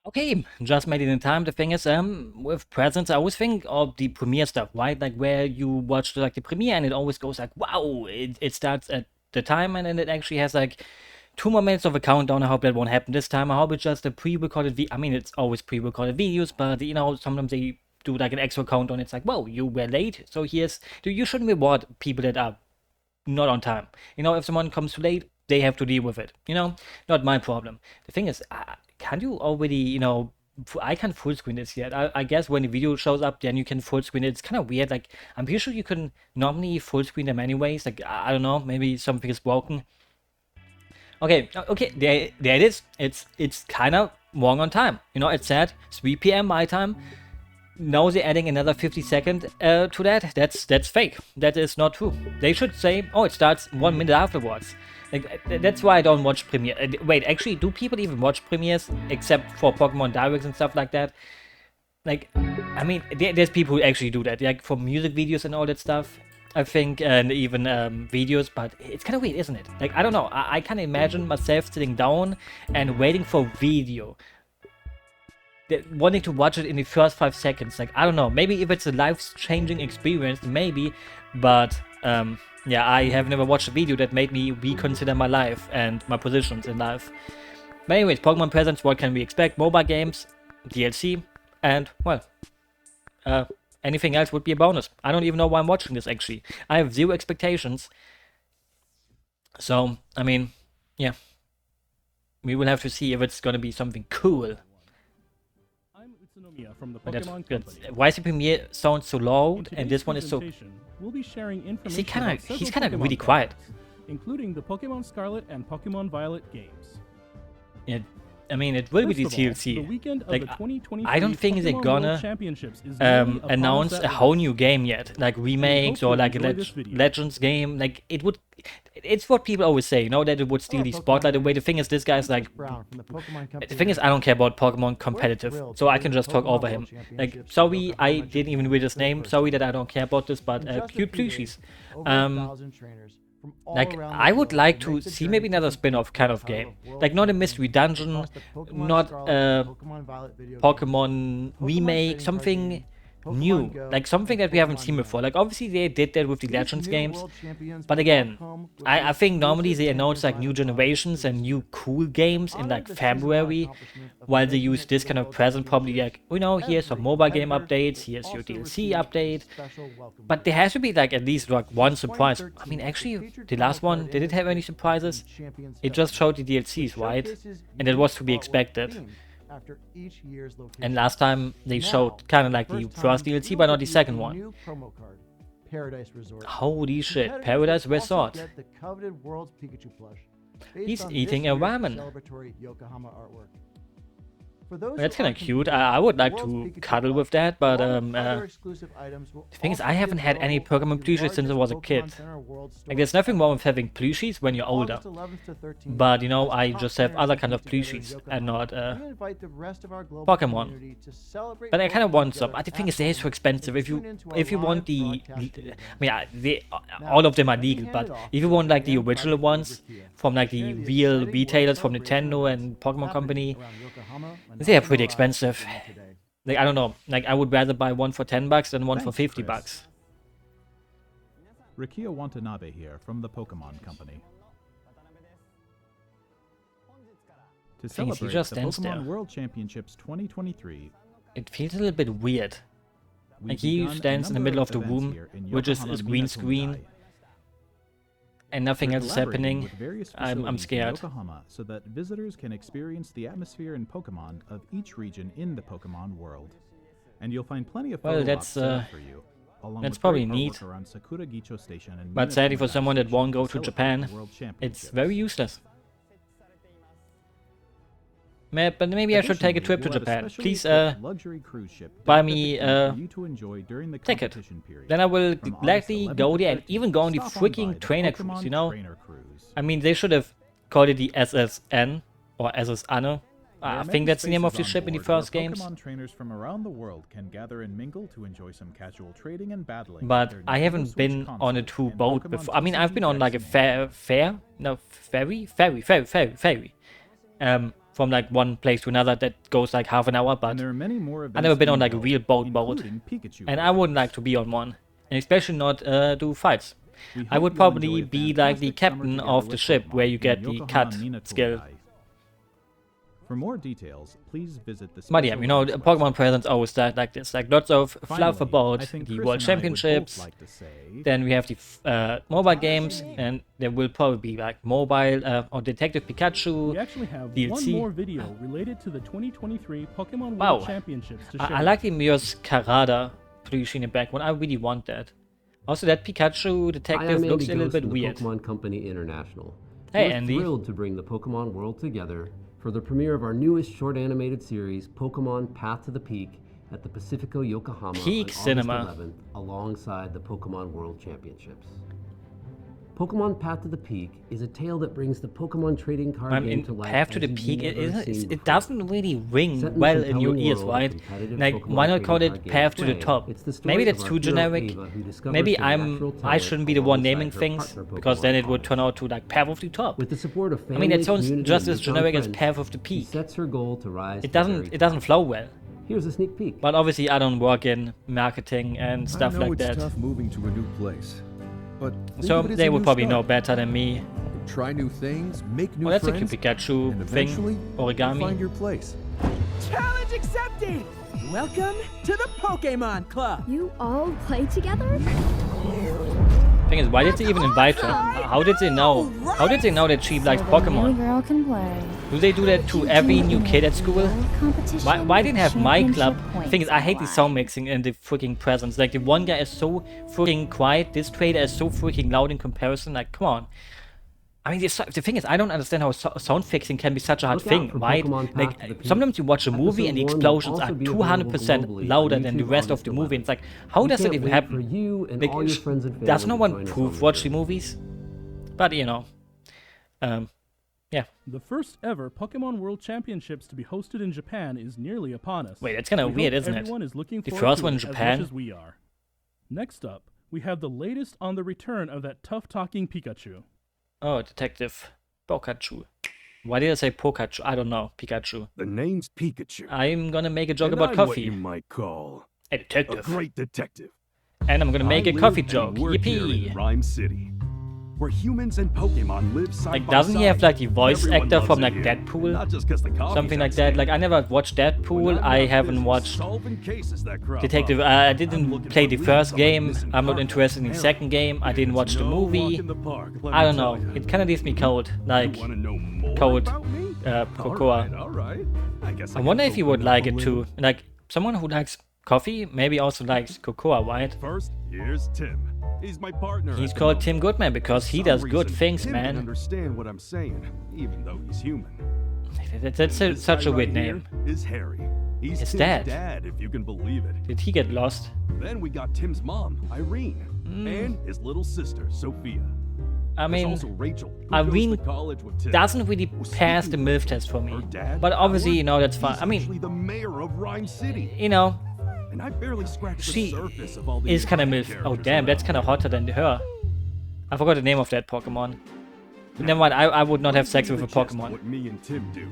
Okay, just made it in time. The thing is, with presents, I always think of the premiere stuff, right? Like where you watch like the premiere and it always goes like, wow, it starts at the time and then it actually has like 2 more minutes of a countdown. I hope that won't happen this time. I hope it's just a pre-recorded I mean, it's always pre-recorded videos, but sometimes they do like an extra countdown. It's like, whoa, you were late. So you shouldn't reward people that are not on time. If someone comes too late, they have to deal with it. Not my problem. The thing is, can you already, I can't full screen this yet. I guess when the video shows up, then you can full screen it. It's kind of weird. Like, I'm pretty sure you can normally full screen them anyways. Like, I don't know, maybe something is broken. Okay, okay, there it is. It's kind of wrong on time. It said 3 p.m. my time. Now they're adding another 50 seconds to that. That's fake. That is not true. They should say, oh, it starts 1 minute afterwards. Like that's why I don't watch premiere. Wait, actually, do people even watch premieres except for Pokemon Directs and stuff like that? Like, I mean, there's people who actually do that, like for music videos and all that stuff. I think, and even videos, but it's kind of weird, isn't it? Like, I don't know. I can't imagine myself sitting down and waiting for video wanting to watch it in the first 5 seconds. Like, I don't know, maybe if it's a life-changing experience, maybe, but yeah, I have never watched a video that made me reconsider my life and my positions in life. But anyways, Pokemon Presents, what can we expect? Mobile games, DLC, and, well, anything else would be a bonus. I don't even know why I'm watching this, actually. I have zero expectations. So, I mean, yeah. We will have to see if it's gonna be something cool. From the But that's Pokemon good. Company. Why is the premiere sound so loud and this one is so... We'll be sharing information Is he kind of... about He's several kind of Pokemon really quiet. products, including the Pokemon Scarlet and Pokemon Violet games. Yeah, I mean, it will be the First of all, DLC. the weekend of Like, the 2023 I don't think they're Pokemon gonna World Championships is really upon us announce at a whole last. new game yet, like remakes hope or you'll like a enjoy this video. Legends game. Like, it would... It's what people always say, that it would steal the spotlight away. The thing is, this guy's like... The thing is, I don't care about Pokemon competitive, so I can just talk over him. Like, sorry, I didn't even read his name. Sorry that I don't care about this, but cute plushies. Like, I would like to see maybe another spin-off kind of game. Like, not a mystery dungeon, not a Pokemon remake, something new. Like, something that we haven't seen before. Like, obviously they did that with the Legends games. But again, I think normally they announce, like, new generations and new cool games in, like, February. While they use this kind of present, probably like, here's some mobile game updates, here's your DLC update. But there has to be like at least like one surprise. I mean, actually, the last one, did it have any surprises? It just showed the DLCs, right? And it was to be expected. And last time they showed kind of like the first DLC, but not the second one. Holy shit, Paradise Resort. He's eating a ramen. That's kind of cute. I would like to cuddle with that, but the thing is, I haven't had any Pokemon plushies since I was a kid. Like, there's nothing wrong with having plushies when you're older, but I just have other kind of plushies and not Pokemon. But I kind of want some. But the thing is, they're so expensive. If you want all of them are legal, but if you want like the original ones from like the real retailers from Nintendo and Pokemon Company, they are pretty expensive. Like, I don't know. Like, I would rather buy one for $10 than one for $50. Rikia Watanabe here from the Pokemon Company. To celebrate just the stands Pokemon there. World Championships 2023, It feels a little bit weird. Like, he stands in the middle of the room, which is green screen, and nothing else is happening. I'm scared. Yokohama, so that visitors can experience the atmosphere and Pokemon of each region in the Pokemon world. And you'll find plenty of Well, photo that's, ops set up for you, along that's with probably great neat. artwork around Sakura Gicho Station and But sadly for Minnesota someone that Station won't go to to celebrate Japan, the World it's Championships. very useless. But maybe I should take a trip to Japan. Please luxury cruise ship buy docked at me the a for you to enjoy during the ticket. competition period. Then I will From August gladly 11th go to there and 13th, even go on the stop by freaking the trainer Pokemon cruise, Trainer Cruise. I mean, they should have called it the SSN or SS Anno. There I are think many that's the name of the spaces ship on in the board where first games. Pokemon trainers from around the world can gather and mingle to enjoy some casual trading and battling. But with their I Nintendo haven't Switch been on a console true and boat Pokemon before. I mean, I've TCG been on like a decks in hand. ferry. from like one place to another that goes like half an hour, And but there are many more events I've never been on being like a held, real boat, including Pikachu and I wouldn't like to be on one, and especially not do fights. We I hope would you'll probably enjoy a be like the fantastic summer captain together of the with ship Pokemon where you in get the Yokohama cut Minato skill. Dai. For more details, please visit the But yeah, special you know, events Pokemon website. Presents always start like this, like lots of fluff Finally, about I think the Chris World and I would both Championships. like to say, Then we have the mobile games, and there will probably be like mobile or Detective Pikachu. We actually have DLC. one more video related to the 2023 Pokemon Wow. World Championships to share. I like the Mios Karada Plüsch in the back one. I really want that. Also, that Pikachu Hi, detective I'm looks Andy a little Ghost bit from the weird. Pokemon Company International. Hey, We're Andy. thrilled to bring the Pokemon world together for the premiere of our newest short animated series, Pokemon Path to the Peak, at the Pacifico Yokohama Peak on Cinema. August 11th, alongside the Pokemon World Championships. Pokemon Path to the Peak is a tale that brings the Pokemon trading card I'm game in to life Path to as the you've Peak. never seen It before. doesn't really ring Set in the well in your compelling ears, world of right? competitive Like, Pokemon why not trading call card it game Path to the play, Top? it's the story Maybe of that's our too hero generic. Ava, who discovers Maybe her natural I shouldn't be the one talent naming alongside her things, partner because then it would Pokemon turn out to like Path of the Top. With the support of I family, mean, that sounds community, just and as newfound generic as friends, Path of the she Peak. sets her goal to rise It to the doesn't very top. flow well. Here's a sneak peek. But obviously, I don't work in marketing and stuff I know like it's that. tough moving to a new place, but think So of it as they a would new probably know start. better than me. Try new things, make new Oh, that's a friends, cute Pikachu and thing. eventually you'll find Origami. your place. Challenge accepted! Welcome to the Pokemon Club! You all play together? Thing is, why did they even invite her? How did they know? How did they know that she likes So the new Pokemon? girl can play. Do they do that to every new kid at school? Why didn't have my club? Thing is, I hate the sound mixing and the freaking presence. Like, the one guy is so freaking quiet, this trader is so freaking loud in comparison. Like, come on. I mean, the thing is, I don't understand how sound fixing can be such a hard Look out thing, for right? Pokemon Path to the Like, Peak. sometimes you watch a movie and the Episode 1 will explosions are also be available 200% globally louder on than the YouTube rest of August the movie. 11th. It's like, how We does it can't even wait happen? For you and Like, all your friends and family does no to one join us on proof the watch the journey. movies? But, you know. Yeah. The first ever Pokemon World Championships to be hosted in Japan is nearly upon us. Wait, that's kinda We weird, hope isn't it? Everyone is looking The forward first to one in it Japan? as much as we are. Next up, we have the latest on the return of that tough-talking Pikachu. Oh, Detective Pikachu. Why did I say Pikachu? I don't know. Pikachu. The name's Pikachu. I'm gonna make a joke and about I'm coffee. What you might call A a detective. great detective. And I'm gonna make I a coffee live joke. and work here Yippee! in Rhyme City, where humans and Pokemon live side Like, by doesn't he have side. like the voice Everyone actor loves from it like here. Deadpool? Not just 'cause the coffee's Something like that. Like, I never watched When Deadpool. I'm I not haven't busy watched solving cases that crop Detective. up, I I'm didn't looking play for the leads first on a game. missing I'm not partner. interested in the Hell, second game. I didn't it's watch the no walk movie. in the park, let I me don't tell know. ya. It kind of leaves me cold. Like, You wanna know more cold, about me? cocoa. All right. I guess I can wonder if you would open up like a it little. too. Like, someone who likes coffee maybe also likes cocoa, right? First, here's Tim. He's my partner. He's at the called moment. Tim Goodman because he For does some good reason, things, Tim can man. understand what I'm saying, even though he's human. That's This such guy a weird right here name. is Harry. He's His Tim's dad. dad, if you can believe it. Did he get lost? Then we got Tim's mom, Irene, and his little sister, Sophia. I There's mean, also Rachel, who Irene goes to college with Tim. doesn't really Well, pass the speaking MILF of test for me. her dad, But obviously, Howard, you know, that's fine. he's I mean, actually the mayor of Rhyme City, you know, and I barely scratched she the surface of all the is kind of interesting MILF. Oh, characters damn, that's around. kind of hotter than her. I forgot the name of that Pokemon. But never mind, I would not have sex with a The gist of Pokemon. What me and Tim do.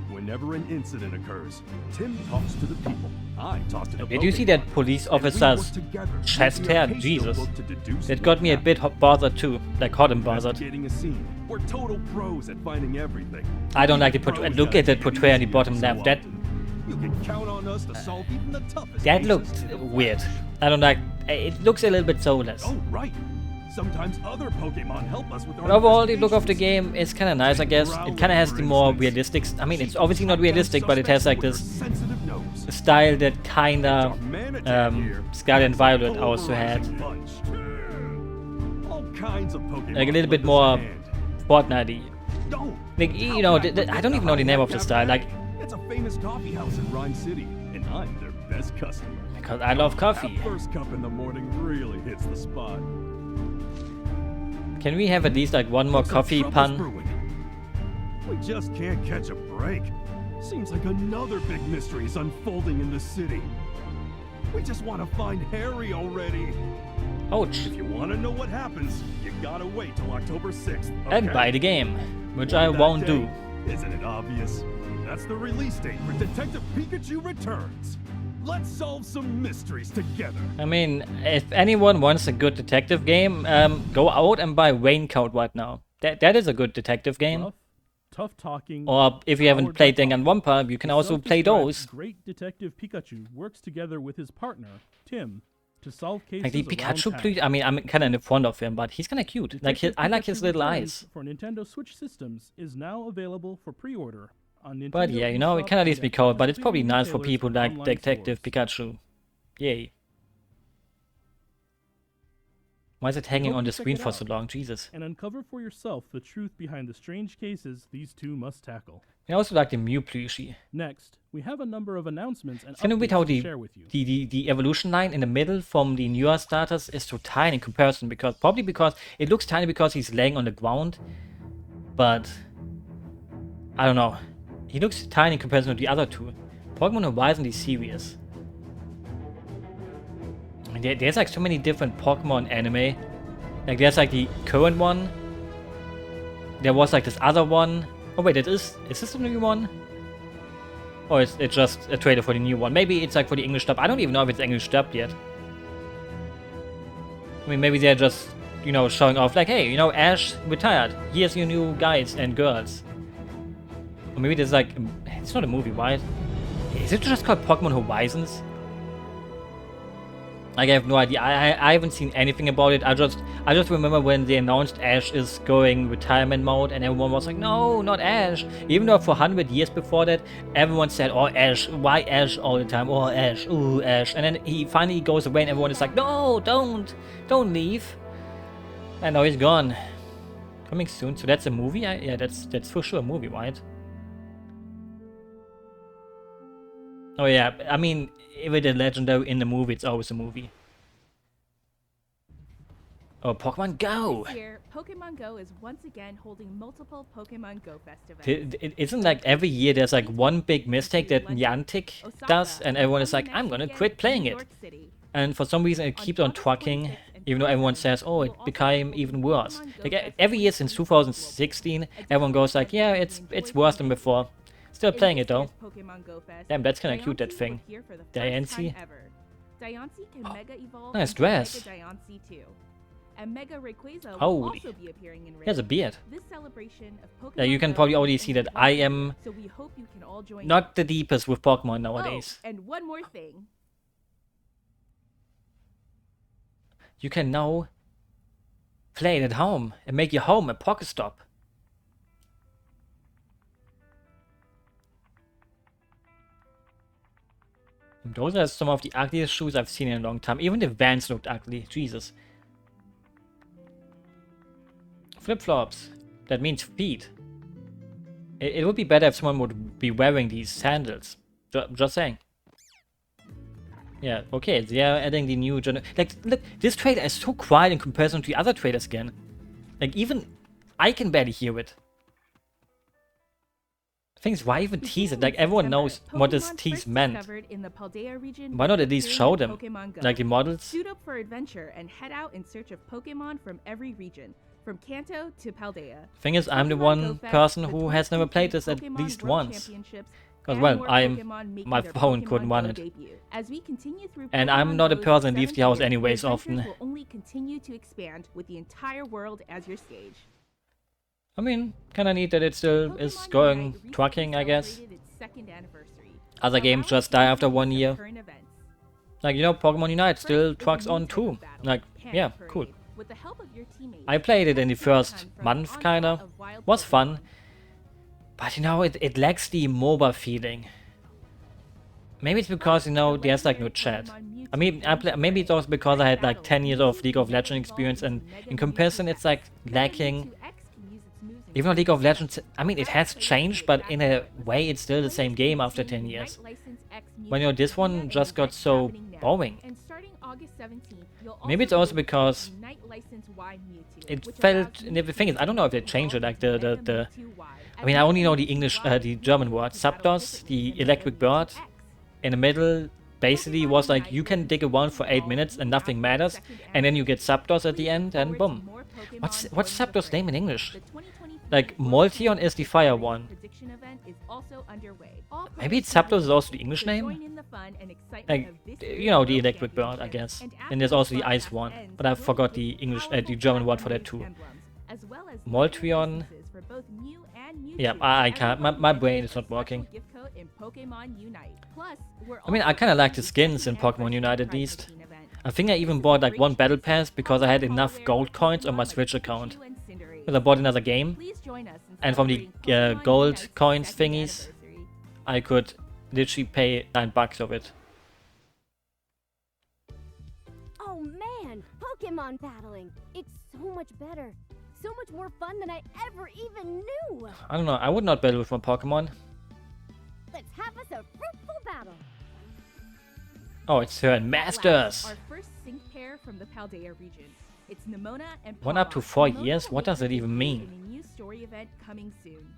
Whenever an incident occurs, Tim talks to the people. I talk to the Did you see that Pokemon. police And we work officer's together chest using our hair? case Jesus. notebook to deduce That what got me a happened. bit bothered too. Like hot and bothered. Investigating a scene. We're total pros at finding everything. I don't like the Pros portray. Look gotta at that take it portrayal on the easy bottom every so left. That often. You can count on us to solve even the toughest that cases looked in the weird. flesh. I don't like. It looks a little bit soulless. Oh, right. Sometimes other Pokemon help us with our But overall, the look of the investigations. game is kind of nice, I guess. It kind of has the more realistic. I mean, it's obviously not realistic, but it has like this Sensitive nose. style that kind Our of manager here Scarlet and is a Violet also had. polarizing bunch. All kinds of Pokemon Like a little bit lend us more hand. Fortnite-y. Don't. Like, you know, I don't even know the name of the style. Like, It's a famous coffee house in Rhyme City, and I'm their best customer. because I love coffee. That first cup in the morning really hits the spot. Can we have at least like one more Some coffee trouble's pun? brewing. We just can't catch a break. Seems like another big mystery is unfolding in the city. We just want to find Harry already. Ouch. If you want to know what happens, you gotta wait till October 6th. And okay? buy the game, which On I that won't day, do. Isn't it obvious? That's the release date for Detective Pikachu Returns. Let's solve some mysteries together. I mean, if anyone wants a good detective game, go out and buy Raincoat right now. That is a good detective game. Tough talking. Or if you haven't powered played by Danganronpa, you can the also play self-described those. Great Detective Pikachu works together with his partner, Tim, to solve cases Like the around Pikachu, town. I mean, I'm kind of in the front of him, but he's kind of cute. Like Detective I like Pikachu his little Returns eyes. for Nintendo Switch systems is now available for pre-order on Nintendo. But yeah, you know, it eShop kind of leaves and me at cold. But it's participating probably nice for retailers people and like online Detective stores. Pikachu. Yay. Why is it We hanging hope on you the check screen it for out so long? Jesus. and uncover for yourself the truth behind the strange cases these two must tackle. I also like the Mew plushie. Next, we have a number of announcements and It's kind of weird how updates to share with you. the evolution line in the middle from the newer starters is so tiny in comparison, because it looks tiny because he's laying on the ground, but I don't know. He looks tiny in comparison to the other two. Pokemon Horizon is serious. I mean, there's like so many different Pokemon anime. Like there's like the current one. There was like this other one. Oh wait, is this the new one? Or is it just a trailer for the new one? Maybe it's like for the English dub. I don't even know if it's English dubbed yet. I mean, maybe they're just, you know, showing off like, hey, you know, Ash retired. Here's your new guys and girls. Or maybe there's like, it's not a movie, right? Is it just called Pokemon Horizons? Like, I have no idea. I haven't seen anything about it. I just remember when they announced Ash is going retirement mode, and everyone was like, no, not Ash. Even though for 100 years before that, everyone said, oh, Ash, why Ash all the time? Oh, Ash, ooh, Ash. And then he finally goes away, and everyone is like, no, don't leave. And now he's gone. Coming soon. So that's a movie? Yeah, that's for sure a movie, right? Oh yeah, I mean, if it's a legendary in the movie, it's always a movie. Oh, Pokemon Go! This year, Pokemon Go is once again holding multiple Pokemon Go festivals. Isn't like every year there's like one big mistake that Niantic does, and everyone is like, I'm gonna quit playing it. And for some reason it keeps on trucking, even though everyone says, oh, it became even worse. Like every year since 2016, everyone goes like, yeah, it's worse than before. Still playing it though. Damn, that's kinda cute, that thing. Diancie. Nice dress. And Mega Rayquaza will Holy. also be appearing in He has a beard. This celebration of Pokemon Yeah, you can Go probably is already see that only I one am day, so we hope you can all join not the deepest with Pokemon nowadays. Oh, and one more thing. You can now play it at home and make your home a Pokestop. And those are some of the ugliest shoes I've seen in a long time. Even the Vans looked ugly. Jesus. Flip-flops. That means feet. It would be better if someone would be wearing these sandals. Just saying. Yeah, okay, they are adding the new like, look, this trailer is so quiet in comparison to the other trailers again. Like, even I can barely hear it. The thing is, why even tease it? Like, everyone knows what this tease meant. Why not at least show them? Like the models? Suit up for adventure and head out in search of Pokemon from every region, from Kanto to Paldea. Thing is, I'm the one person who has never played this at least once. Because, well, my phone couldn't run it. And I'm not a person that leaves the house anyways often. Will only continue to expand with the entire world as your stage. I mean, kinda neat that it still is going trucking, I guess. Other games just die after 1 year. Like, you know, Pokemon Unite still trucks on too. Like, yeah, cool. I played it in the first month, kinda. Was fun. But, you know, it lacks the MOBA feeling. Maybe it's because, you know, there's like no chat. I mean, maybe it's also because I had like 10 years of League of Legends experience, and in comparison it's like lacking. Even though League of Legends, I mean, it has changed, but in a way it's still the same game after 10 years. But, you know, this one just got so boring. Maybe it's also because it felt, the thing is, I don't know if they changed it, like I mean, I only know the English, the German word, Zapdos, the electric bird, in the middle, basically was like, you can dig around for 8 minutes and nothing matters, and then you get Zapdos at the end, and boom. What's Zapdos' name in English? Like, Molteon is the fire one. Prediction event is also underway. All Maybe players Zapdos is can also the English join name? in the fun and excitement Like, of this you year's know, the World electric bird, I Championship. guess. And And there's after also the the ice broadcast one. ends, But I we'll forgot the reveal English, powerful the German word for that platform too. emblems, as well as Molteon. licenses for both Mew and Mewtwo, Yeah, I as can't. well My as brain is a not special working. gift code in Pokemon Unite. Plus, we're I mean, I also kind of like the planning a skins in second Pokemon anniversary Unite at prize least. machine event. I think I This even is a bought like great one battle chance to pass because I pop had some enough hardware gold with coins on my Pokemon like Switch Pikachu account. and Cinderace. Because I bought another game. Please join us in And from the celebrating Pokemon gold Unite's coins second thingies, anniversary. I could literally pay $9 of it. Oh man, Pokemon battling. It's so much better. So much more fun than I ever even knew. I don't know, I would not battle with my Pokemon. Let's have us a fruitful battle. Oh, it's her and At last, Masters! Our first sync pair from the Paldea region. It's Nimona and 1 up to Pawmi. 4 Nimona years? will What make does her that even debut mean? in a new story event coming soon.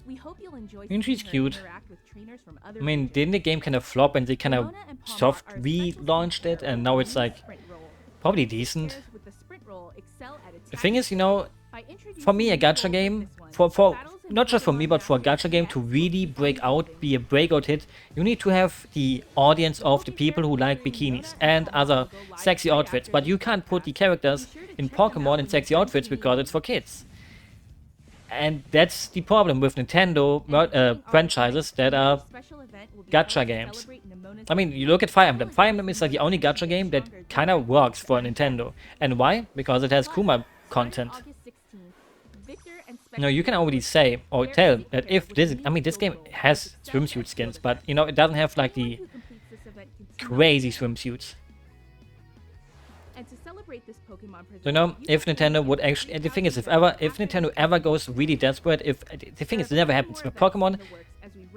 We hope you'll enjoy mean, she's seeing her cute. interact with trainers from other I mean, regions. didn't the game kind of flop and they kind of Nimona and Pawmi soft are a special relaunched sync it pair and with now a it's new like sprint role. probably Pairs decent. with the sprint role excel at The thing is, you know, By introducing for me a new gacha roles game, like this one, for battles in not just for me Pokemon but for a Masters gacha game to EX will really be break fun out, to be a breakout hit, you need to have the audience of the people who like bikinis and other sexy outfits. But you can't put the characters in Pokemon in sexy outfits because it's for kids. And that's the problem with Nintendo franchises that are gacha games. I mean, you look at Fire Emblem. Fire Emblem is like the only gacha game that kind of works for Nintendo. And why? Because it has Kuma content. You know, you can already say or tell that if this, I mean, this game has swimsuit skins, but you know, it doesn't have like the crazy swimsuits. And to celebrate this Pokemon So, you know, if Nintendo would actually, the thing is, if Nintendo ever goes really desperate, if the thing is, it never happens with Pokemon.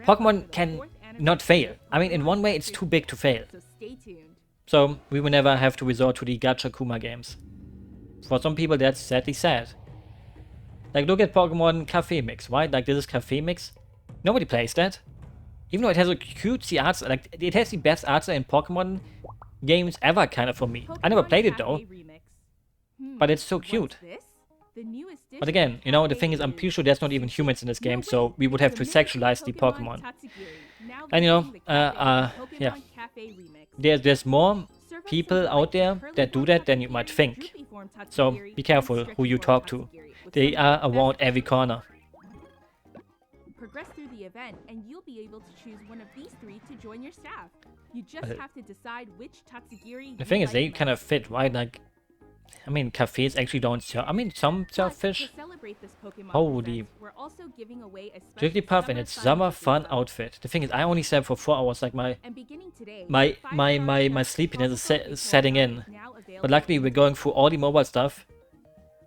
Pokemon can not fail. I mean, in one way, it's too big to fail. So stay tuned. So we will never have to resort to the gacha Kuma games. For some people, that's sadly sad. Like, look at Pokemon Cafe Mix, right? Like, this is Cafe Mix. Nobody plays that. Even though it has a cutesy art, like, it has the best art in Pokemon games ever, kind of, for me. I never played it, though. But it's so cute. But again, you know, the thing is, I'm pretty sure there's not even humans in this game, so we would have to sexualize the Pokemon. And, you know, yeah. There's more people out there that do that than you might think. So be careful who you talk to. They are around every corner. Progress through the event, and you'll be able to choose one of these 3 to join your staff. You just have to decide which Tatsugiri. The thing is, they kind of fit, right? Like, I mean, cafes actually don't serve. I mean, some serve fish. Holy. Jigglypuff in its summer fun outfit. The thing is, I only slept for 4 hours. Like my sleepiness is setting in. But luckily, we're going through all the mobile stuff.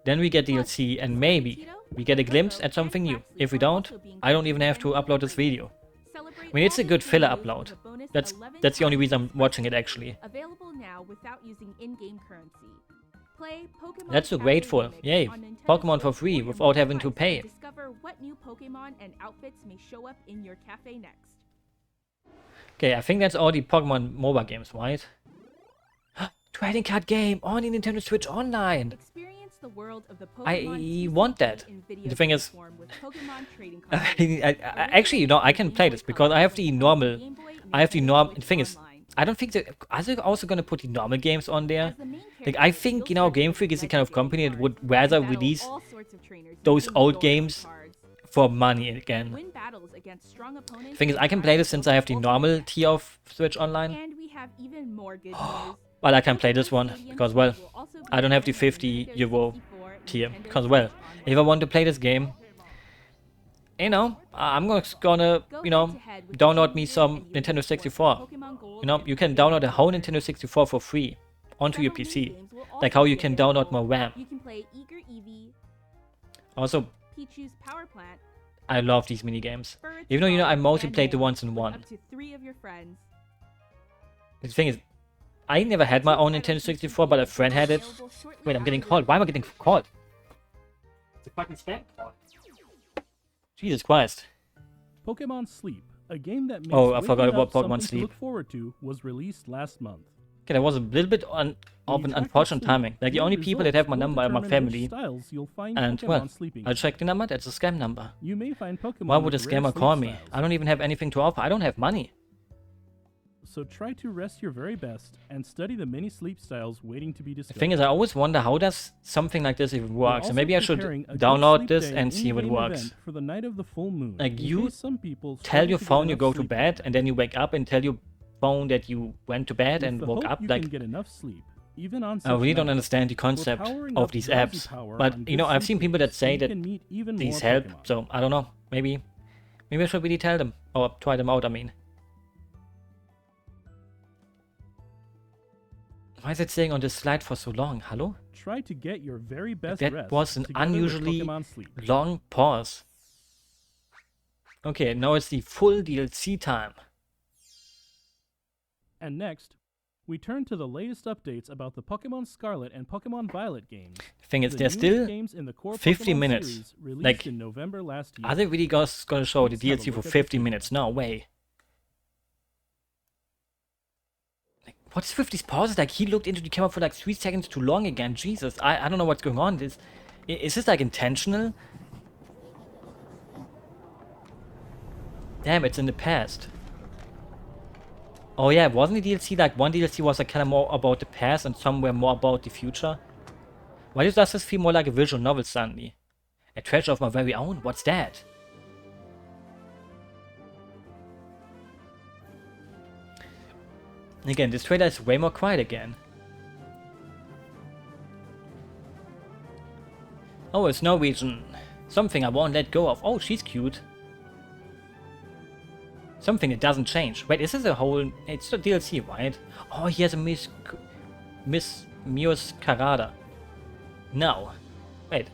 Then we get DLC, and maybe we get a glimpse at something new. If we don't, I don't even have to upload this video. I mean, it's a good filler upload. That's the only reason I'm watching it, actually. Available now without using in-game currency. Play Pokemon That's so Cafe grateful. Remix Yay. on Nintendo Pokemon for Switch free or your without mobile having to device pay. Discover what new Pokemon and outfits may show up in your cafe next. Okay, I think that's all the Pokemon mobile games, right? Trading card game on the Nintendo Switch Online. Experience the world of the I Pokemon want that. in video The thing is, form with Pokemon trading cards. actually, you know, I can play this because I have the normal. The thing is, I don't think that. Are they also gonna put the normal games on there? Like, I think, you know, Game Freak is the kind of company that would rather release those old games for money again. The thing is, I can play this since I have the normal tier of Switch Online. And we have even more good news. But I can play this one because, well, I don't have the 50 euro tier. Because, well, if I want to play this game, you know, I'm gonna, you know, download me some Nintendo 64. You know, you can download a whole Nintendo 64 for free onto your PC. Like how you can download more RAM. You can play Eager Eevee, Also, Pichu's Power Plant, I love these mini games. Birds Even though, you know, I Ball, mostly and played the more ones in with one. Up to 3 of your friends. The thing is, I never had my own Nintendo 64, but a friend had it. Wait, I'm getting called. Why am I getting called? It's a fucking spam call. Jesus Christ. Pokemon Sleep, a game that makes Oh, I forgot waking about up Pokemon something to Sleep. look forward to, was released last month. Okay, that was a little bit of an unfortunate timing. Like, the only people that have my number are my family. And, well, I'll check the number, that's a scam number. You may find Pokemon Why would a with rare scammer sleep call me? styles. I don't even have anything to offer. I don't have money. So try to rest your very best and study the many sleep styles waiting to be The discovered. thing is, I always wonder, how does something like this even We're work? So also maybe I should preparing a good download sleep this day and see if it in-game works. event for the night of the full moon, Like, in you case some people tell struggle your to get phone you enough go to sleep. bed, and then you wake up and tell your phone that you went to bed With and the woke hope up. you Like, can get enough sleep, even on I such really don't nights. understand the We're concept powering of up these drowsy apps. power But, on you know, good I've sleep seen people that days, so say you that can meet even these more help. Pokemon. So, I don't know. Maybe I should really tell them. Or try them out, I mean. Why is it staying on this slide for so long? Hello? Try to get your very best That rest was an together with unusually Pokemon Sleep. long pause. Okay, now it's the full DLC time. And next, we turn to the latest updates about the Pokemon Scarlet and Pokemon Violet games. Thing is, The there's newest still games in the core 50 Pokemon minutes. series released Like, in November last year. are they really gonna show the Let's have a DLC look for at the 50 trailer. minutes? No way. Like, what's with these pauses? Like, he looked into the camera for like 3 seconds too long again. Jesus, I don't know what's going on. Is this like intentional? Damn, it's in the past. Oh yeah, wasn't the DLC like, one DLC was like kind of more about the past and some were more about the future? Why does this feel more like a visual novel suddenly? A treasure of my very own? What's that? Again, this trailer is way more quiet again. Oh, it's Norwegian. Something I won't let go of. Oh, she's cute. Something that doesn't change. Wait, is this a whole... It's a DLC, right? Oh, he has a Miss Mios Karada. No. Wait.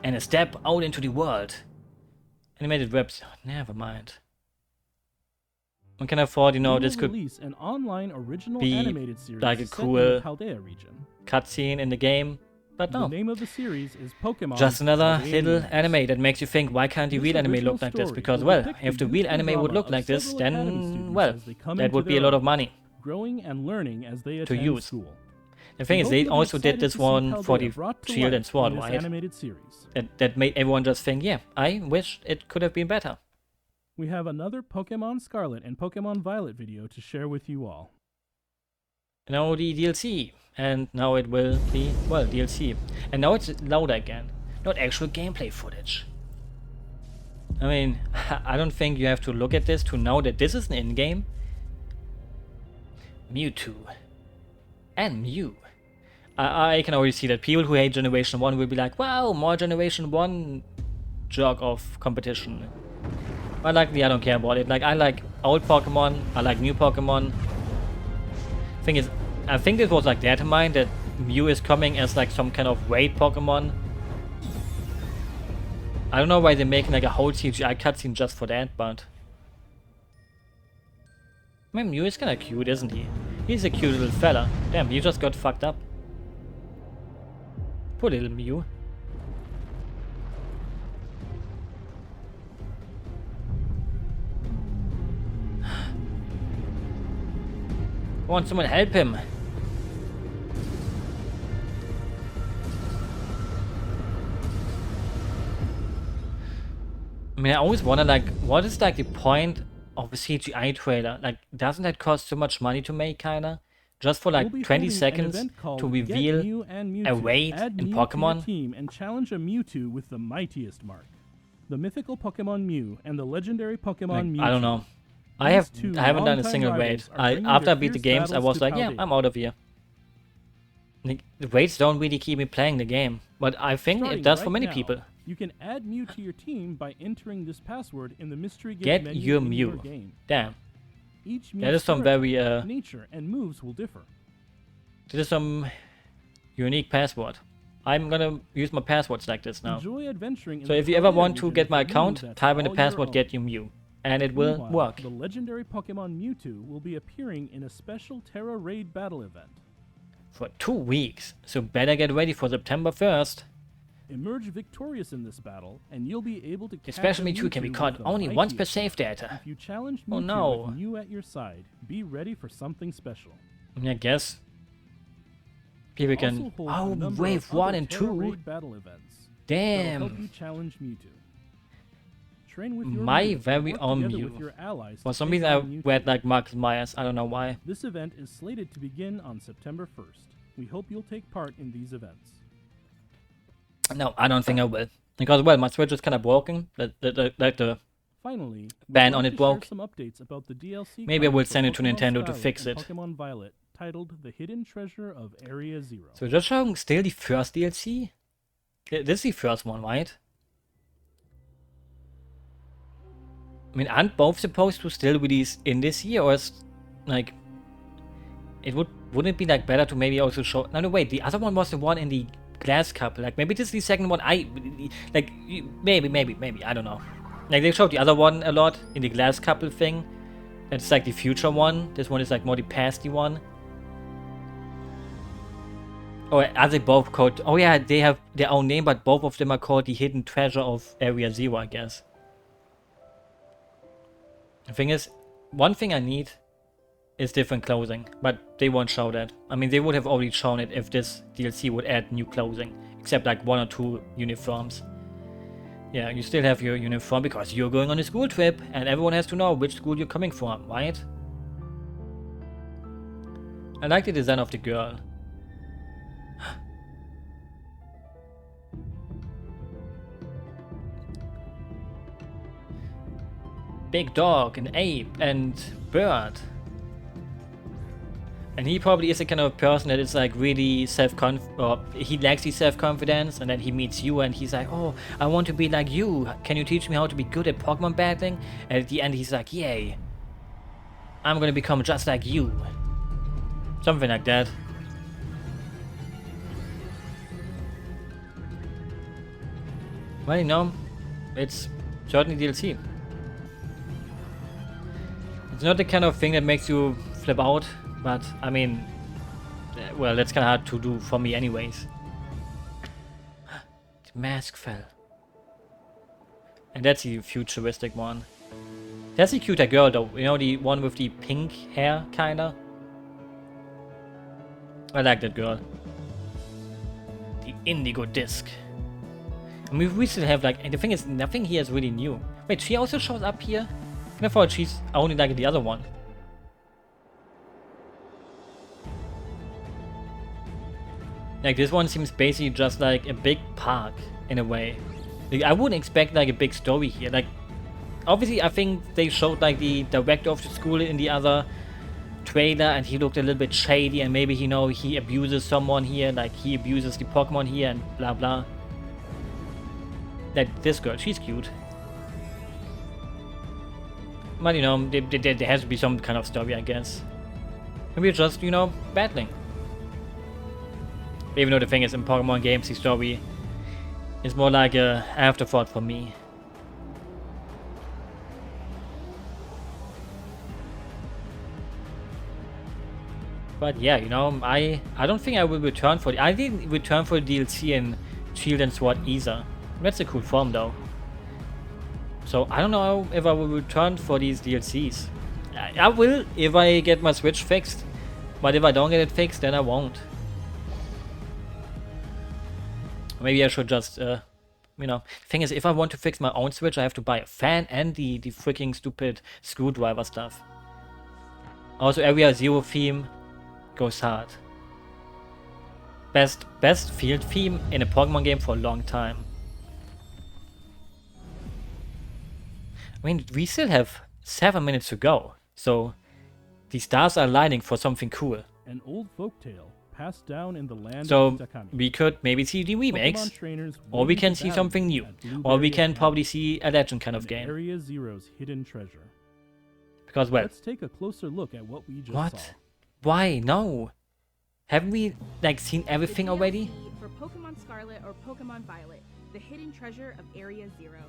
And a step out into the world. Animated webs... Oh, never mind. One can afford, you know, We this will could release an online original be animated series like a set in cool the Paldea region. cutscene in the game. But no. The name of the series is Pokemon. Just another Paldea little News. anime that makes you think, why can't the This real anime original look like this? story Because, will well, depict if the the real youthful anime would drama look of like this, several then, academy students well, as they come that into would be a their lot of own, money growing and learning as they to attend use. school. The thing We is, hope they you'll be also did excited this to see one for Paldea the brought to Shield life and Sword, in this right? animated series. That made everyone just think, yeah, I wish it could have been better. We have another Pokemon Scarlet and Pokemon Violet video to share with you all. Now the DLC, and now it will be, well, DLC. And now it's louder again, not actual gameplay footage. I mean, I don't think you have to look at this to know that this is an in-game. Mewtwo. And Mew. I can already see that people who hate Generation 1 will be like, wow, more Generation 1 jog of competition. But likely I don't care about it. Like, I like old Pokemon, I like new Pokemon. Thing is, I think it was like determined that Mew is coming as like some kind of raid Pokemon. I don't know why they're making like a whole CGI cutscene just for that, but... I mean, Mew is kinda cute, isn't he? He's a cute little fella. Damn, he just got fucked up. Poor little Mew. Want someone help him? I mean, I always wonder, like, what is like the point of a CGI trailer? Like, doesn't that cost so much money to make, kinda? Just for like We'll be 20 holding an seconds event called to Get reveal Mew and a Mewtwo. raid Add in Mew to your Pokemon? team and challenge a Mewtwo with the mightiest mark. The mythical Pokemon Mew and the legendary Pokemon Like, Mewtwo. I don't know. I These have two I haven't done a longtime single raid. rivals are bringing After their I beat the fierce games, I battles was to like, yeah, Paldea. I'm out of here. Like, the raids don't really keep me playing the game, but I think it Starting does for right many now, people. You can add Mew to your team by entering this password in the mystery gift Get menu your in Mew. your game. Damn, Each that Mew's is some territory, very nature and moves will differ. this is some unique password. I'm gonna use my passwords like this now. Enjoy adventuring in So the if you ever Paldea want to region get my with a Mew account, that's type in the all your password own. get you Mew, and it will Meanwhile, work. The legendary Pokemon Mewtwo will be appearing in a special Terra Raid battle event. For 2 weeks, so better get ready for September 1st. Emerge victorious in this battle, and you'll be able to catch Especially a Mewtwo can be Mewtwo caught with the only once per mightiest save mark. data. If you challenge Oh Mewtwo no. with Mew at your side, be ready for something special. I guess people Also can. holds a Oh, number wave of 1 other and Terra 2. Raid battle events that'll help you Damn. challenge Mewtwo. Train with your My Mew and very work own together Mew. with your allies For to some take reason, I on Mewtwo. read like Marcus Myers. I don't know why. This event is slated to begin on September 1st. We hope you'll take part in these events. No, I don't think I will. Because, well, my Switch is kind of broken. The Finally, ban we'd on like it to share broke. some updates about the DLC Maybe I coming will for send it to Pokemon Nintendo to Scarlet fix and it. Pokemon Violet, titled The Hidden Treasure of Area Zero. So just showing still the first DLC? This is the first one, right? I mean, aren't both supposed to still release in this year, or is like wouldn't it be like better to maybe also show? No, wait, the other one was the one in the glass cup. Like maybe this is the second one. Maybe I don't know. Like they showed the other one a lot in the glass couple thing. That's like the future one. This one is like more the pasty one. Or are they both called? Oh yeah, they have their own name, but both of them are called the Hidden Treasure of Area Zero, I guess. The thing is, one thing I need is different clothing, but they won't show that. I mean, they would have already shown it if this DLC would add new clothing, except like 1 or 2 uniforms. Yeah, you still have your uniform because you're going on a school trip, and everyone has to know which school you're coming from, right? I like the design of the girl. Big dog, an ape, and bird. And he probably is the kind of person that is like really or he lacks the self-confidence, and then he meets you and he's like, oh, I want to be like you. Can you teach me how to be good at Pokemon battling? And at the end he's like, yay. I'm gonna become just like you. Something like that. Well, you know, it's certainly DLC. It's not the kind of thing that makes you flip out, but I mean, well, that's kind of hard to do for me anyways. The mask fell. And that's the futuristic one. That's the cuter girl though, you know, the one with the pink hair, kinda. I like that girl. The indigo disc. I mean, we still have like, and the thing is, nothing here is really new. Wait, she also shows up here? I thought she's only like the other one. Like this one seems basically just like a big park in a way. Like, I wouldn't expect like a big story here. Like obviously I think they showed like the director of the school in the other trailer and he looked a little bit shady and maybe you know he abuses someone here, like he abuses the Pokemon here and blah blah. Like this girl, she's cute. But you know, there has to be some kind of story, I guess. Maybe just, you know, battling. Even though the thing is, in Pokemon games, the story is more like a afterthought for me. But yeah, you know, I don't think I will return for I didn't return for the DLC in Shield and Sword either. That's a cool form though. So I don't know if I will return for these DLCs. I will if I get my Switch fixed. But if I don't get it fixed, then I won't. Maybe I should just, you know. Thing is, if I want to fix my own Switch, I have to buy a fan and the freaking stupid screwdriver stuff. Also, Area Zero theme goes hard. Best field theme in a Pokemon game for a long time. I mean, we still have 7 minutes to go, so the stars are aligning for something cool. An old folktale passed down in the land So of Itakami. we could maybe see the remakes, Pokemon trainers or we waiting can to see battle something new, at or we Blueberry can Academy, probably see a legend kind of and game. Area Zero's hidden treasure. Because well, Let's take a closer look at what we just what? saw. Why? No. Haven't we like seen everything The already? DLC for Pokemon Scarlet or Pokemon Violet, the hidden treasure of Area Zero.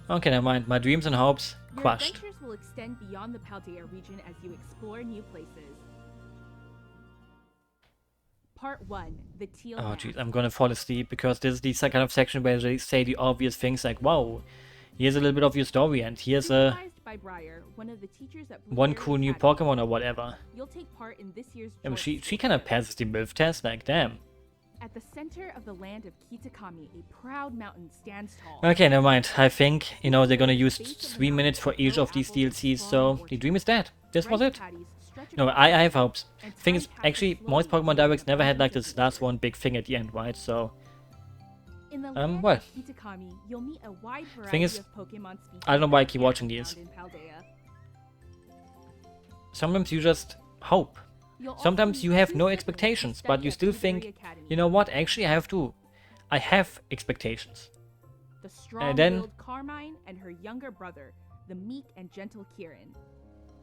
Okay, never mind. My dreams and hopes Your crushed. adventures will extend beyond the Paldea region as you explore new places. Part 1, the Teal Oh Mask. jeez, I'm gonna fall asleep because this is the kind of section where they say the obvious things like, wow, here's a little bit of your story, and here's a Supervised by Briar, one of the teachers at one Blueberry cool new Academy. Pokemon or whatever. You'll take part in this year's Yeah, but Joy she kind of School. passes the MILF test, like, damn. At the center of the land of Kitakami, a proud mountain stands tall. Okay, never mind. I think, you know, they're gonna use 3 minutes for each of these DLCs, so the dream is dead. This was it. No, I have hopes. Thing is, actually, most Pokemon Directs never had like this last one big thing at the end, right? So, In the land well. of Kitakami, you'll meet a wide variety Thing is, of Pokemon species I don't know why I that keep can't watching be these. found in Paldea. sometimes you just hope. You'll also Sometimes meet you have two no siblings who expectations, study but you at still Blueberry think, Academy. you know what, actually I have expectations. The strong-willed Carmine and her younger brother, the meek and gentle Kieran.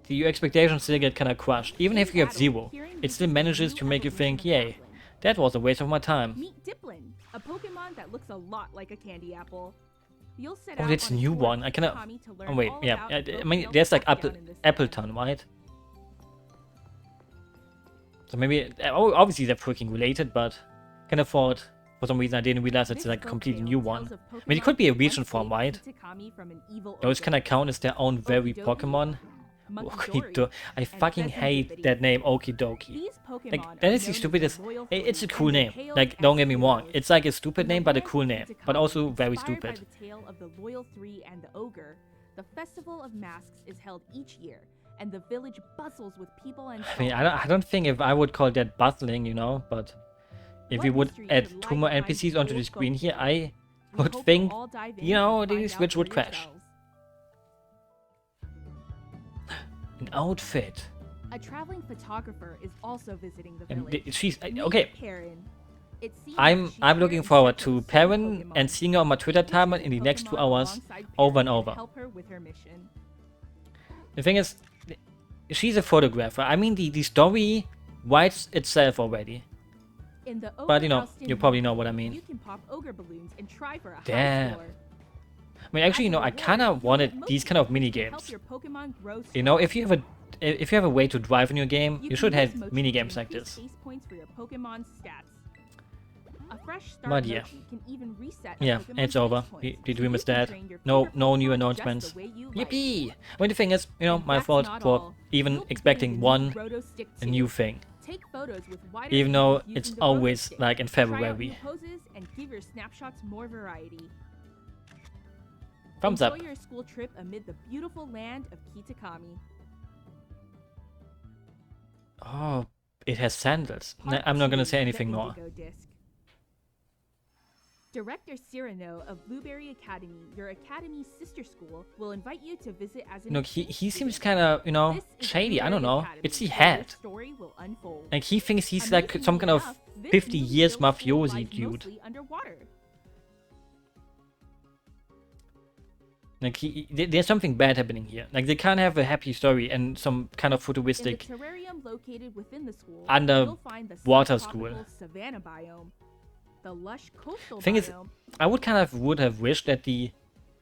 Your expectations still get kinda crushed. Even if you have zero, it still manages to make you think, yay, that was a waste of my time. Meet Diplin, a Pokemon that looks a lot like a candy apple. You'll set Oh, out that's a on new tour one. of I cannot... Kitakami to learn Oh wait, all yeah. about I the mean, Pokemon there's like passed down in this land. Appleton, right? So maybe... Oh, obviously they're freaking related, but... Can afford... For some reason I didn't realize it's This like a completely folktale new tells one. of I mean, it could be a Pokemon who region once form, saved right? Kitakami from an evil Those ogre. kinda count as their own very Okidoki, Pokemon. Monkidori, Okido- I and fucking hate Pheasant that name, Okidoki. These Pokemon Like, that are is the known as stupidest... loyal It's a foes, cool and they're name. hailed Like, as don't get me wrong. heroes. It's like a stupid In the name, but a land cool of name. But Kitakami, also very inspired by stupid. the tale of the Loyal Three and the Ogre, the Festival of Masks is held each year, and the village bustles with people and I mean, songs. I don't think if I would call that bustling, you know, but... If What we would mystery add could 2 lie more behind NPCs the onto the old screen here, folktale? I We would hope think, you'll all dive in you know, and the find Switch out would for crash. yourselves. An outfit. A traveling photographer is also visiting the And village. she's... Meet Okay, Karen. It seems I'm she's looking here forward in search to of some Perrin Pokemon. and seeing her on my Twitter Picture timeline in the the next 2 Pokemon hours, alongside over and Perrin over. help her with her mission. The thing is, she's a photographer. I mean, the story writes itself already. In the But, you know, Ogre you probably know what I mean. You can pop ogre balloons and try for a high Damn. score. I mean, actually, you know, I kind of wanted these kind of mini Help games. your Pokemon grow You know, strong. if you have a way to drive in your game, you can should use have Mochi mini to games like increase this. base points for your Pokemon's stats. A fresh start But yeah. Mochi can even reset a Yeah, Pokemon's it's base over. points, The so dream you is can dead. train your No, favorite no new Pokemon announcements. just the way you like. Yippee! I mean, the thing is, you know, And my that's fault not for all. even You'll be expecting getting one Roto Stick a 2. new thing. Take photos with wider Even though angles it's using the Roto always Stick. like in Try out February. new poses and give your snapshots more variety. Thumbs Enjoy up. your school trip amid the beautiful land of Kitakami. Oh, it has sandals. Part I'm not gonna 2, say the anything more. Indigo Disc. Director Cyrano of Blueberry Academy, your academy's sister school, will invite you to visit as an Look, he exchange seems student. kind of, you know, This is shady. I don't Blueberry know. Academy, It's the where your hat. story will unfold. Like, he thinks he's like some Amazingly kind of enough, this 50 newly years built school mafiosi lies dude. mostly underwater. Like, there's something bad happening here. Like, they can't have a happy story and some kind of In the futuristic... terrarium located within the school, Under you'll find the water subtropical school. savanna biome, the lush coastal Thing is, biome, I would have wished that the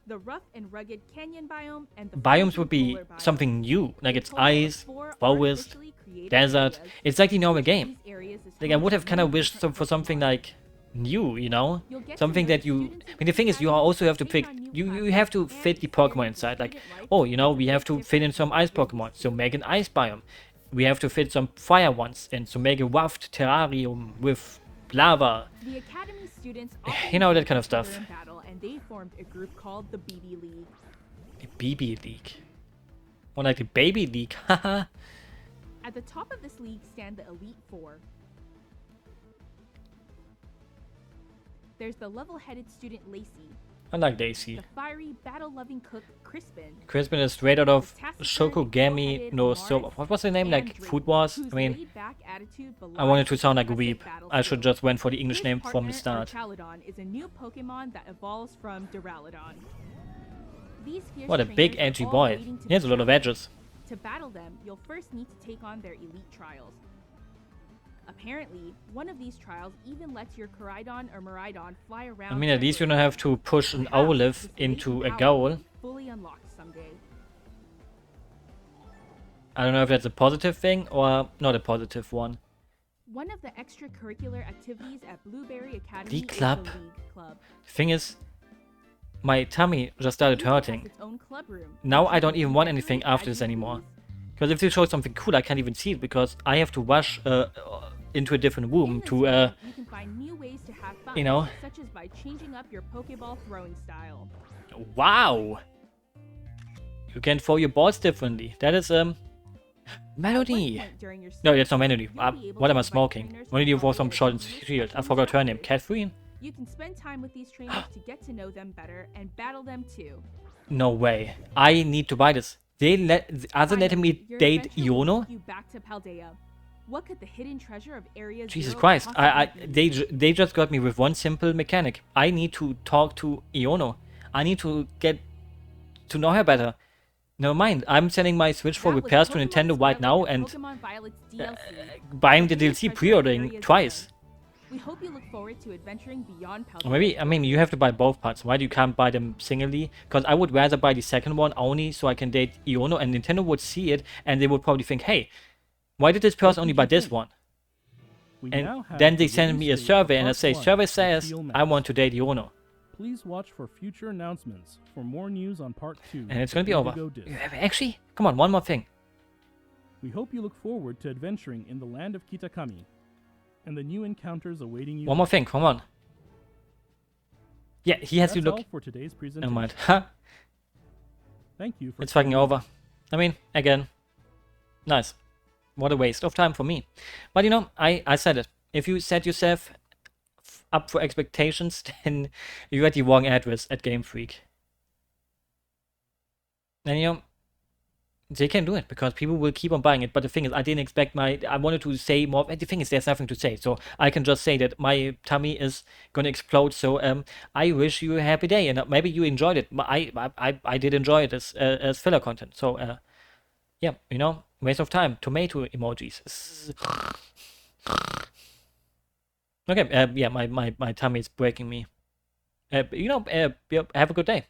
the rough and rugged canyon biome, and the biomes frozen would be polar biome. something new. Like, A it's total of ice, 4 forest, artificially created desert. areas. It's like the normal Each of game. these areas is Like, I home would to have kind of many wished different for something Pokemon. like new, you know? You'll get to Something know that you... students I mean, the thing is, you Academy, also have to take pick... on new You have to classes, fit and the Pokemon experience inside. Like, student life oh, you know, in we have to different fit in some ice Pokemon, so make an ice biome. We have to fit some fire ones in, so make a waft terrarium with lava. The Academy students You know, often that kind of get together stuff. in battle, and they formed a group called the BB League. The BB League. More like the Baby League, haha. At the top of this league stand the Elite Four. There's the level-headed student Lacey, I like Daisy. the fiery, battle-loving cook Crispin, Crispin is straight out of the taciturn, Shokugami bullheaded no so Morris, what was the name? and Like Drake, Food Wars? whose I mean, laid-back attitude I belies wanted to his sound like a impressive weeb. battle I should skills. just went for the English His name from partner, the start. Archaludon, is a new Pokemon that evolves from Duraludon. These fierce What a big trainers are edgy all boy. waiting to He has a be lot of battled. edges. To battle them, you'll first need to take on their elite trials. Apparently, one of these trials even lets your Koraidon or Miraidon fly around. I mean, at least you don't have to push an Perhaps Owlif this into a latent power will goal. be fully unlocked someday. I don't know if that's a positive thing or not a positive one. One of the extracurricular activities at Blueberry Academy The is club. the League Club. The thing is, my tummy just started Music has hurting. its own club room. Now I don't You even can want decorate anything as after you this anymore. please. Because if they show something cool, I can't even see it because I have to rush into a different room In this to, room, you can find new ways to have fun, you know. such as by changing up your Pokeball throwing style. Wow! You can throw your balls differently. That is, Melody! Point during your No, stay, that's not Melody. you'll be able What to am I invite smoking? trainers Melody to was some follow short and your shield. I and forgot her name. instructors. Catherine? You can spend time with these trainers to get to know them better and battle them too. No way. I need to buy this. Are they letting me Finally, your date adventure will Iono? take you back to Paldea. What could the hidden treasure of Area Jesus Zero Christ! possibly be? They just got me with one simple mechanic. I need to talk to Iono. I need to get to know her better. Never mind. I'm sending my Switch for That was repairs to Pokemon Nintendo right Scarlet now and and Pokemon Violet's DLC, buying the hidden DLC treasure of pre-ordering Area twice. Zero. We hope you look forward to adventuring beyond Paldea. Or maybe, I mean, you have to buy both parts. Why do you can't buy them singly? Because I would rather buy the second one only so I can date Iono and Nintendo would see it and they would probably think, hey, why did this person only buy this one? We And now have then they the send release me a date for survey and I Part say, 1 survey of says Teal I Mask. want to date Iono. Please watch for future announcements for more news on Part 2. And it's of gonna be over. Indigo Disc. Actually, come on, one more thing. We hope you look forward to adventuring in the land of Kitakami and the new encounters awaiting you. One more thing, come on. Yeah, he has That's to look. all for today's Never presentation. mind. Ha! Thank you for It's fucking tuning in. over. I mean, again, nice. What a waste of time for me. But you know, I said it. If you set yourself up for expectations, then you're at the wrong address at Game Freak. And you know, they can do it because people will keep on buying it. But the thing is, I didn't expect I wanted to say more. The thing is, there's nothing to say. So I can just say that my tummy is gonna explode. So I wish you a happy day, and maybe you enjoyed it. I did enjoy it as filler content. So yeah, you know, waste of time. Tomato emojis. Okay, yeah, my tummy is breaking me. You know, have a good day.